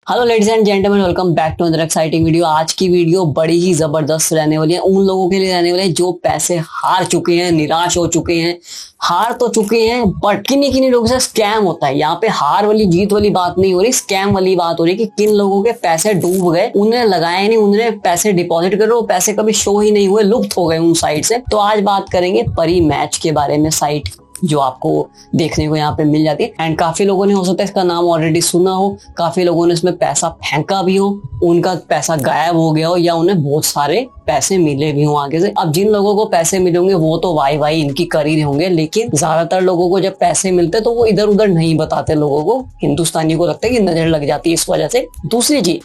Hello ladies and gentleman, welcome back to another exciting video. आज की video बड़ी ही जबरदस्त रहने वाली है। उन लोगों के लिए रहने वाली है जो पैसे हार चुके हैं, निराश हो चुके हैं, हार तो चुके हैं बट किन्हीं किन्हीं लोगों से स्कैम होता है। यहाँ पे हार वाली जीत वाली बात नहीं हो रही, स्कैम वाली बात हो रही कि किन लोगों के पैसे डूब गए, उन्हें लगाया नहीं, उन्होंने पैसे डिपॉजिट करे, वो पैसे कभी शो ही नहीं हुए, लुप्त हो गए उन साइट से। तो आज बात करेंगे परी मैच के बारे में, साइट जो आपको देखने को यहाँ पे मिल जाती है। एंड काफी लोगों ने हो सकता है इसका नाम ऑलरेडी सुना हो, काफी लोगों ने इसमें पैसा फेंका भी हो, उनका पैसा गायब हो गया हो या उन्हें बहुत सारे पैसे मिले भी हों आगे से। अब जिन लोगों को पैसे मिलेंगे वो तो वाई इनकी कर ही होंगे, लेकिन ज्यादातर लोगों को जब पैसे मिलते तो वो इधर उधर नहीं बताते लोगों को। हिंदुस्तानी को लगता है कि नजर लग जाती है इस वजह से। दूसरी चीज,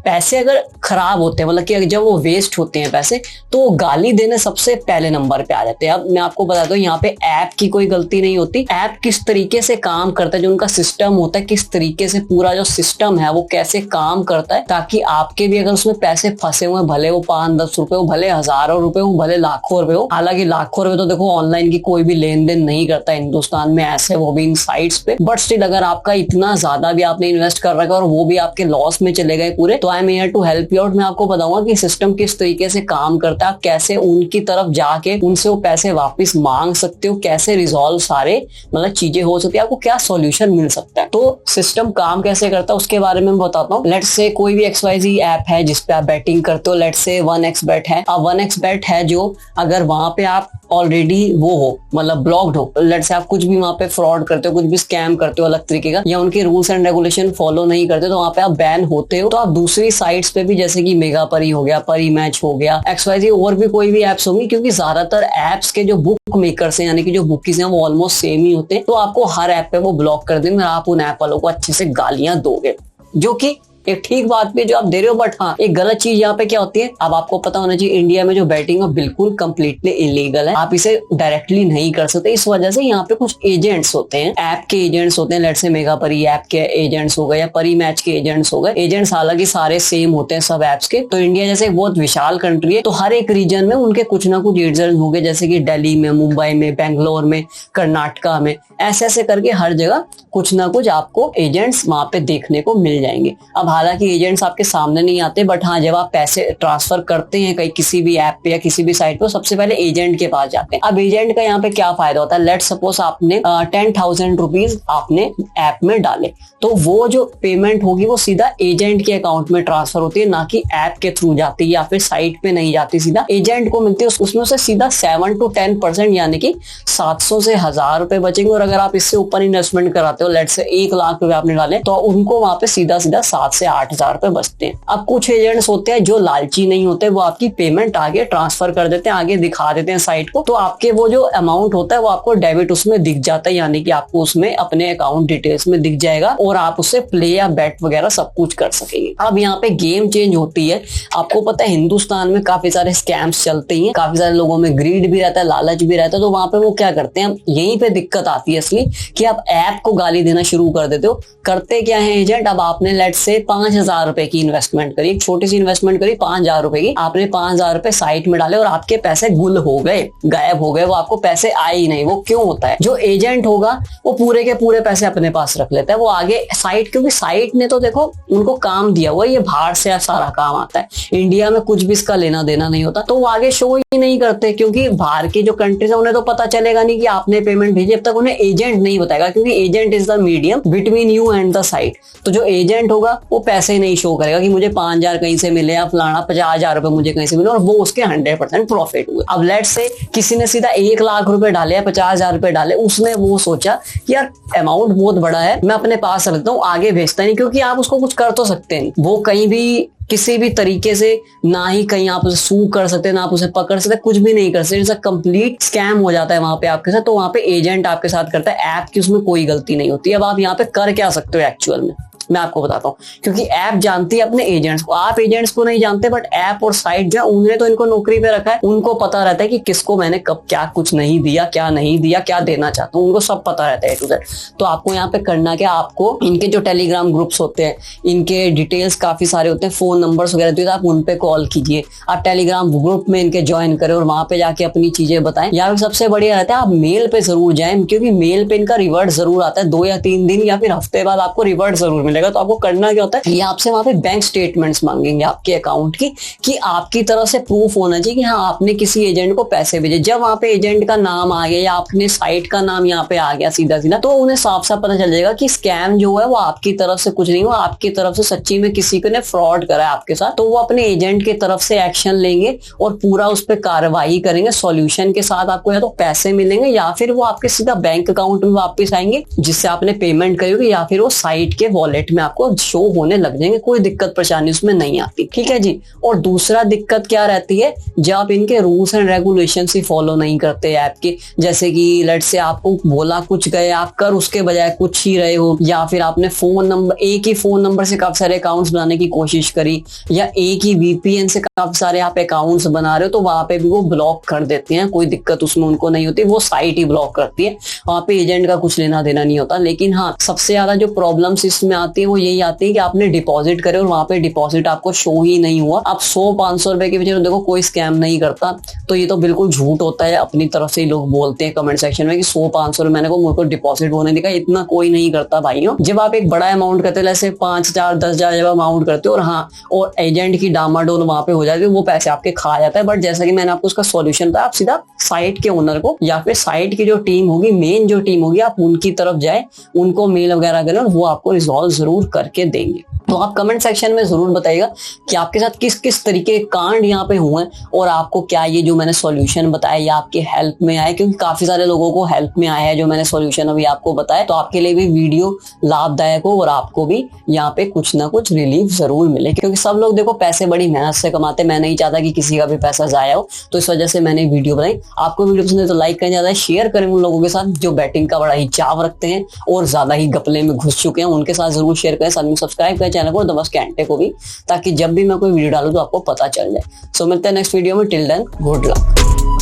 पैसे अगर खराब होते हैं, मतलब कि जब वो वेस्ट होते हैं पैसे, तो वो गाली देने सबसे पहले नंबर पे आ जाते हैं। अब मैं आपको बताता हूँ, यहाँ पे ऐप की कोई गलती नहीं होती। ऐप किस तरीके से काम करता है, जो उनका सिस्टम होता है, किस तरीके से पूरा जो सिस्टम है वो कैसे काम करता है, ताकि आपके भी अगर उसमें पैसे फंसे हुए, भले वो 5-10 रुपए हो, भले हजारों रुपए हो, भले लाखों रुपए हो। हालांकि लाखों रुपए तो देखो ऑनलाइन की कोई भी लेन देन नहीं करता हिंदुस्तान में ऐसे, वो भी इन साइट्स पे। बट स्टिल अगर आपका इतना ज्यादा भी आपने इन्वेस्ट कर रखा और वो भी आपके लॉस में चले गए पूरे, तो I am here to help you out. मैं आपको बताऊंगा कि सिस्टम किस तरीके से काम करता है, कैसे उनकी तरफ जाके उनसे वो पैसे वापस मांग सकते हो, कैसे रिजॉल्व सारे मतलब चीजें हो सकती है, आपको क्या सॉल्यूशन मिल सकता है। तो सिस्टम काम कैसे करता है उसके बारे में मैं बताता हूँ। लेट्स से कोई भी XYZ ऐप है जिसपे आप बैटिंग करते हो, लेट्स से 1xBet है। अब 1xBet है जो, अगर वहां पे आप ऑलरेडी वो हो, मतलब ब्लॉक्ड हो, लेट्स से आप कुछ भी वहां पे फ्रॉड करते हो, कुछ भी स्कैम करते हो अलग तरीके का, या उनके रूल्स एंड रेगुलेशन फॉलो नहीं करते, तो वहां पे आप बैन होते हो। तो आप दूसरी साइट्स पे भी, जैसे कि मेगा परी हो गया, परी मैच हो गया, XYZ और भी कोई भी एप्स होंगी, क्योंकि ज्यादातर एप्स के जो बुक मेकर्स हैं, यानी कि जो बुकीज हैं, वो ऑलमोस्ट सेम ही होते हैं। तो आपको हर ऐप पे वो ब्लॉक कर देंगे, आप उन ऐप वालों को अच्छे से गालियां दोगे, जो कि एक ठीक बात भी जो आप दे रहे हो। बट हाँ, एक गलत चीज यहाँ पे क्या होती है, अब आपको पता होना चाहिए, इंडिया में जो बैटिंग है बिल्कुल कंप्लीटली इलीगल है। आप इसे डायरेक्टली नहीं कर सकते, इस वजह से यहाँ पे कुछ एजेंट्स होते हैं, ऐप के एजेंट्स होते हैं। लेट्स से मेगा परी ऐप के एजेंट्स हो गए या परी मैच के एजेंट्स हो गए। एजेंट्स हालांकि सारे सेम होते हैं सब ऐप्स के। तो इंडिया जैसे एक बहुत विशाल कंट्री है, तो हर एक रीजन में उनके कुछ ना कुछ एजेंट्स होंगे, जैसे कि दिल्ली में, मुंबई में, बेंगलोर में, कर्नाटका में, ऐसे ऐसे करके हर जगह कुछ ना कुछ आपको एजेंट्स वहां पे देखने को मिल जाएंगे। अब हालांकि एजेंट्स आपके सामने नहीं आते, बट हाँ, जब आप पैसे ट्रांसफर करते हैं कहीं किसी भी ऐप पे या किसी भी साइट पे, सबसे पहले एजेंट के पास जाते हैं। अब एजेंट का यहाँ पे क्या फायदा होता है, लेट सपोज आपने 10,000 रुपीज आपने ऐप में डाले, तो वो जो पेमेंट होगी वो सीधा एजेंट के अकाउंट में ट्रांसफर होती है, ना कि ऐप के थ्रू जाती है या फिर साइट पे नहीं जाती, सीधा एजेंट को मिलती है। उसमें से सीधा 7 to 10% यानी कि 700 से 1,000 रुपए बचेंगे। और अगर आप इससे ऊपर इन्वेस्टमेंट कराते हो, लेट से 1 लाख रुपए आपने डाले, तो उनको वहां पे सीधा सीधा 7 से 8,000 रुपए बचते हैं। अब कुछ एजेंट्स होते हैं जो लालची नहीं होते, वो आपकी पेमेंट आगे ट्रांसफर कर देते हैं, आगे दिखा देते हैं साइट को, तो आपके वो जो अमाउंट होता है वो आपको डेबिट उसमें दिख जाता है, यानी कि आपको उसमें अपने अकाउंट डिटेल्स में दिख जाएगा और आप उससे प्ले या बैट वगैरह सब कुछ कर सकेंगे। अब यहाँ पे गेम चेंज होती है। आपको पता है हिंदुस्तान में काफी सारे स्कैम्स चलते हैं, काफी सारे लोगों में ग्रीड भी रहता है, लालच भी रहता है। तो वहां पे वो क्या करते हैं, यहीं पे दिक्कत आती है असली, कि आप ऐप को गाली देना शुरू कर देते हो। करते क्या है एजेंट, अब आपने लेट से 5,000 रुपए की इन्वेस्टमेंट करी, एक छोटी सी इन्वेस्टमेंट करी 5,000 रुपए की, आपने 5,000 रुपए साइट में डाले और आपके पैसे गुल हो गए, गायब हो गए, वो आपको पैसे आए ही नहीं। वो क्यों होता है, जो एजेंट होगा वो पूरे के पूरे पैसे अपने पास रख लेता है, वो आगे साइट, क्योंकि साइट ने तो देखो उनको काम दिया हुआ, ये बाहर से सारा काम आता है, इंडिया में कुछ भी इसका लेना देना नहीं होता, तो वो आगे शो ही नहीं करते, क्योंकि बाहर की जो कंट्रीज है उन्हें तो पता चलेगा नहीं कि आपने पेमेंट भेजी, जब तक उन्हें एजेंट नहीं बताएगा, क्योंकि agent is the medium between you and the site. तो जो एजेंट होगा वो पैसे नहीं शो करेगा कि मुझे 5,000 कहीं से मिले या फलाना 50,000 रुपए मुझे कहीं से मिले, और वो उसके 100% प्रॉफिट हुए। अब लेट्स से किसी ने सीधा 1 लाख रुपए डाले या 50,000 रुपए डाले, उसने वो सोचा कि यार अमाउंट बहुत बड़ा है, मैं अपने पास रखता हूँ, आगे भेजता नहीं, क्योंकि आप उसको कुछ कर तो सकते नहीं, वो कहीं भी किसी भी तरीके से, ना ही कहीं आप उसे सू कर सकते, ना आप उसे पकड़ सकते, कुछ भी नहीं कर सकते, जैसा कंप्लीट स्कैम हो जाता है वहां पे आपके साथ। तो वहां पे एजेंट आपके साथ करता है, ऐप की उसमें कोई गलती नहीं होती। अब आप यहाँ पे कर क्या सकते हो एक्चुअल में, मैं आपको बताता हूँ, क्योंकि ऐप जानती है अपने एजेंट्स को, आप एजेंट्स को नहीं जानते, बट ऐप और साइट जो है उन्होंने तो इनको नौकरी पे रखा है, उनको पता रहता है कि किसको मैंने कब क्या कुछ नहीं दिया, क्या नहीं दिया, क्या देना चाहता हूँ, उनको सब पता रहता है A to Z। तो आपको यहाँ पे करना क्या, आपको इनके जो टेलीग्राम ग्रुप्स होते हैं, इनके डिटेल्स काफी सारे होते हैं, फोन नंबर्स वगैरह, तो आप उन पे कॉल कीजिए, आप टेलीग्राम ग्रुप में इनके ज्वाइन करें और वहां पे जाके अपनी चीजें बताएं। या फिर सबसे बढ़िया रहता है आप मेल पे जरूर जाएं, क्योंकि मेल पे इनका रिवर्ट जरूर आता है, 2 या 3 दिन या फिर हफ्ते बाद आपको रिवर्ट जरूर मिलेगा। चलेगा। तो आपको करना क्या होता है, ये आपसे वहां पे बैंक स्टेटमेंट्स मांगेंगे आपके अकाउंट की, कि आपकी तरफ से प्रूफ होना चाहिए कि हाँ आपने किसी एजेंट को पैसे भेजे। जब वहां पे एजेंट का नाम आ गया या अपने साइट का नाम यहाँ पे आ गया सीधा सीधा, तो उन्हें साफ साफ पता चल जाएगा कि स्कैम जो है वो आपकी तरफ से कुछ नहीं हुआ, आपकी तरफ से सच्ची में किसी ने फ्रॉड करा है आपके साथ। तो वो अपने एजेंट की तरफ से एक्शन लेंगे और पूरा उस पर कार्रवाई करेंगे। सॉल्यूशन के साथ आपको या तो पैसे मिलेंगे या फिर वो आपके सीधा बैंक अकाउंट में वापस आएंगे जिससे आपने पेमेंट करी होगी, या फिर वो साइट के वॉलेट में आपको शो होने लग जाएंगे। कोई दिक्कत परेशानी उसमें नहीं आती, ठीक है जी। और दूसरा दिक्कत क्या रहती है, जब आप इनके rules and regulations he follow नहीं करते ऐप के, जैसे कि लेट से आपको बोला कुछ गए, आप कर उसके बजाय कुछ ही रहे हो, या फिर आपने फोन नंबर, एक ही फोन नंबर से काफी सारे अकाउंट्स बनाने की कोशिश करी, या एक ही वीपीएन से काफी सारे आप अकाउंट्स बना रहे हो, तो वहां पे भी वो ब्लॉक कर देते हैं। कोई दिक्कत उसमें उनको नहीं होती, वो साइट ही ब्लॉक करती है, वहां पे एजेंट का कुछ लेना देना नहीं होता। लेकिन हाँ, सबसे ज्यादा जो प्रॉब्लम्स इसमें आती है वो यही आती है कि आपने डिपॉजिट करे और वहां पे डिपॉजिट आपको शो ही नहीं हुआ। आप 100-500 रुपए के पीछे देखो, कोई स्कैम नहीं करता, तो ये तो बिल्कुल झूठ होता है। अपनी तरफ से लोग बोलते हैं कमेंट सेक्शन में कि 100-500 रुपए मैंने को मुझको डिपॉजिट होने दिखा, इतना कोई नहीं करता भाइयों। जब आप एक बड़ा अमाउंट करते हो, जैसे 5,000 10,000 जब अमाउंट करते हो और हाँ, और एजेंट की डामाडोल वहां पे हो जाती है, वो पैसे आपके खा जाता है। बट जैसा कि मैंने आपको उसका सॉल्यूशन बताया, आप सीधा साइट के ओनर को या फिर साइट की जो टीम होगी, मेन जो टीम होगी, आप उनकी तरफ जाए, उनको मेल वगैरह करें और वो आपको रिजॉल्व जरूर करके देंगे। तो आप कमेंट सेक्शन में जरूर बताइएगा कि आपके साथ किस किस तरीके के कांड यहाँ पे हुए हैं और आपको क्या ये जो मैंने सॉल्यूशन बताया ये आपके हेल्प में आए, क्योंकि काफी सारे लोगों को हेल्प में आया है जो मैंने सॉल्यूशन अभी आपको बताया। तो आपके लिए भी वीडियो लाभदायक हो और आपको भी यहाँ पे कुछ ना कुछ रिलीफ जरूर मिले, क्योंकि सब लोग देखो पैसे बड़ी मेहनत से कमाते हैं। मैं नहीं चाहता कि किसी का भी पैसा जाया हो, तो इस वजह से मैंने वीडियो बनाई। आपको वीडियो पसंद है तो लाइक करें, ज्यादा शेयर करें उन लोगों के साथ जो बैटिंग का बड़ा ही चाव रखते हैं और ज्यादा ही गपले में घुस चुके हैं, उनके साथ जरूर शेयर करें। साथ में सब्सक्राइब करें चैनल को, दबा के घंटे को भी, ताकि जब भी मैं कोई वीडियो डालूं तो आपको पता चल जाए। सो मिलते हैं नेक्स्ट वीडियो में। Till then good luck.